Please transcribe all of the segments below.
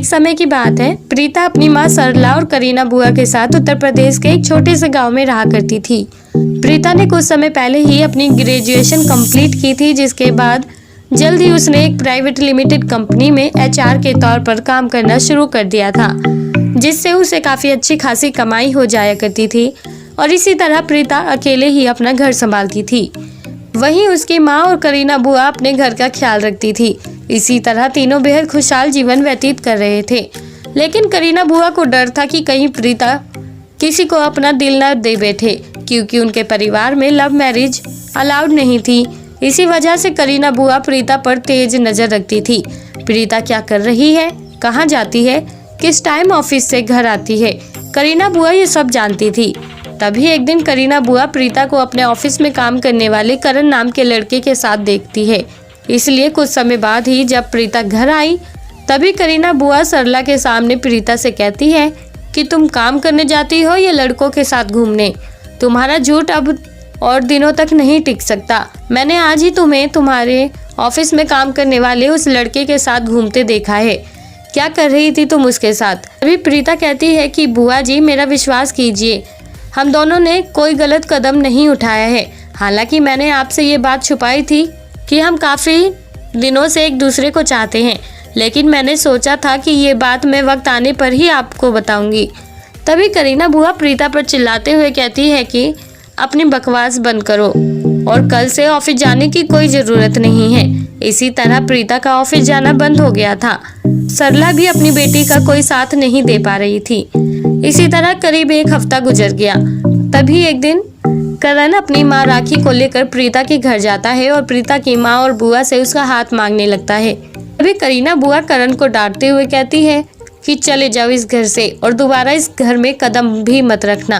एक समय की बात है। प्रीता अपनी माँ सरला और करीना बुआ के साथ उत्तर प्रदेश के एक छोटे से गांव में रहा करती थी। प्रीता ने कुछ समय पहले ही अपनी ग्रेजुएशन कंप्लीट की थी, जिसके बाद जल्द ही उसने एक प्राइवेट लिमिटेड कंपनी में एचआर के तौर पर काम करना शुरू कर दिया था, जिससे उसे काफी अच्छी खासी कमाई हो जाया करती थी। और इसी तरह प्रीता अकेले ही अपना घर संभालती थी। वहीं उसकी माँ और करीना बुआ अपने घर का ख्याल रखती थी। इसी तरह तीनों बेहद खुशहाल जीवन व्यतीत कर रहे थे। लेकिन करीना बुआ को डर था कि कहीं प्रीता किसी को अपना दिल न दे बैठे, क्योंकि उनके परिवार में लव मैरिज अलाउड नहीं थी। इसी वजह से करीना बुआ प्रीता पर तेज नजर रखती थी। प्रीता क्या कर रही है, कहाँ जाती है, किस टाइम ऑफिस से घर आती है, करीना बुआ ये सब जानती थी। तभी एक दिन करीना बुआ प्रीता को अपने ऑफिस में काम करने वाले करण नाम के लड़के के साथ देखती है। इसलिए कुछ समय बाद ही जब प्रीता घर आई, तभी करीना बुआ सरला के सामने प्रीता से कहती है कि तुम काम करने जाती हो या लड़कों के साथ घूमने। तुम्हारा झूठ अब और दिनों तक नहीं टिक सकता। मैंने आज ही तुम्हें तुम्हारे ऑफिस में काम करने वाले उस लड़के के साथ घूमते देखा है। क्या कर रही थी तुम उसके साथ? तभी प्रीता कहती है कि बुआ जी, मेरा विश्वास कीजिए, हम दोनों ने कोई गलत कदम नहीं उठाया है। हालांकि मैंने आपसे ये बात छुपाई थी कि हम काफ़ी दिनों से एक दूसरे को चाहते हैं, लेकिन मैंने सोचा था कि ये बात मैं वक्त आने पर ही आपको बताऊंगी। तभी करीना बुआ प्रीता पर चिल्लाते हुए कहती है कि अपनी बकवास बंद करो और कल से ऑफिस जाने की कोई ज़रूरत नहीं है। इसी तरह प्रीता का ऑफिस जाना बंद हो गया था। सरला भी अपनी बेटी का कोई साथ नहीं दे पा रही थी। इसी तरह करीब एक हफ्ता गुजर गया। तभी एक दिन करण अपनी माँ राखी को लेकर प्रीता के घर जाता है और प्रीता की माँ और बुआ से उसका हाथ मांगने लगता है। तभी करीना बुआ करण को डांटते हुए कहती है कि चले जाओ इस घर से और दोबारा इस घर में कदम भी मत रखना।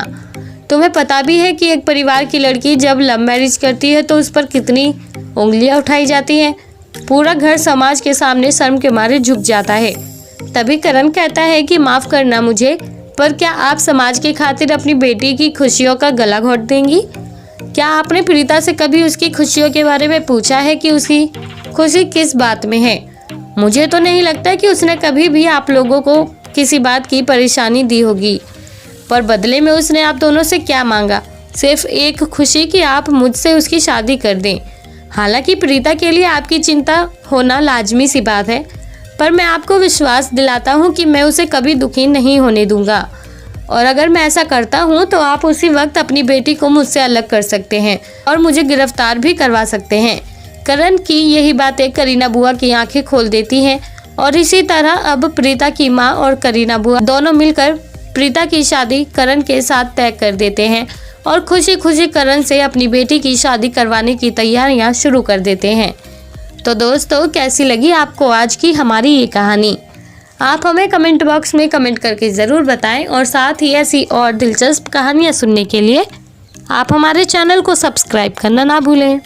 तुम्हें पता भी है कि एक परिवार की लड़की जब लव मैरिज करती है तो उस पर कितनी उंगलियां उठाई जाती हैं। पूरा घर समाज के सामने शर्म के मारे झुक जाता है। तभी करण कहता है कि माफ करना मुझे, पर क्या आप समाज के खातिर अपनी बेटी की खुशियों का गला घोट देंगी? क्या आपने प्रीता से कभी उसकी खुशियों के बारे में पूछा है कि उसकी खुशी किस बात में है? मुझे तो नहीं लगता कि उसने कभी भी आप लोगों को किसी बात की परेशानी दी होगी। पर बदले में उसने आप दोनों से क्या मांगा? सिर्फ एक खुशी कि आप मुझसे उसकी शादी कर दें। हालांकि प्रीता के लिए आपकी चिंता होना लाजमी सी बात है, पर मैं आपको विश्वास दिलाता हूं कि मैं उसे कभी दुखी नहीं होने दूंगा। और अगर मैं ऐसा करता हूं तो आप उसी वक्त अपनी बेटी को मुझसे अलग कर सकते हैं और मुझे गिरफ्तार भी करवा सकते हैं। करण की यही बातें करीना बुआ की आंखें खोल देती हैं और इसी तरह अब प्रीता की माँ और करीना बुआ दोनों मिलकर प्रीता की शादी करण के साथ तय कर देते हैं और खुशी खुशी करण से अपनी बेटी की शादी करवाने की तैयारियां शुरू कर देते हैं। तो दोस्तों, कैसी लगी आपको आज की हमारी ये कहानी? आप हमें कमेंट बॉक्स में कमेंट करके ज़रूर बताएं और साथ ही ऐसी और दिलचस्प कहानियाँ सुनने के लिए आप हमारे चैनल को सब्सक्राइब करना ना भूलें।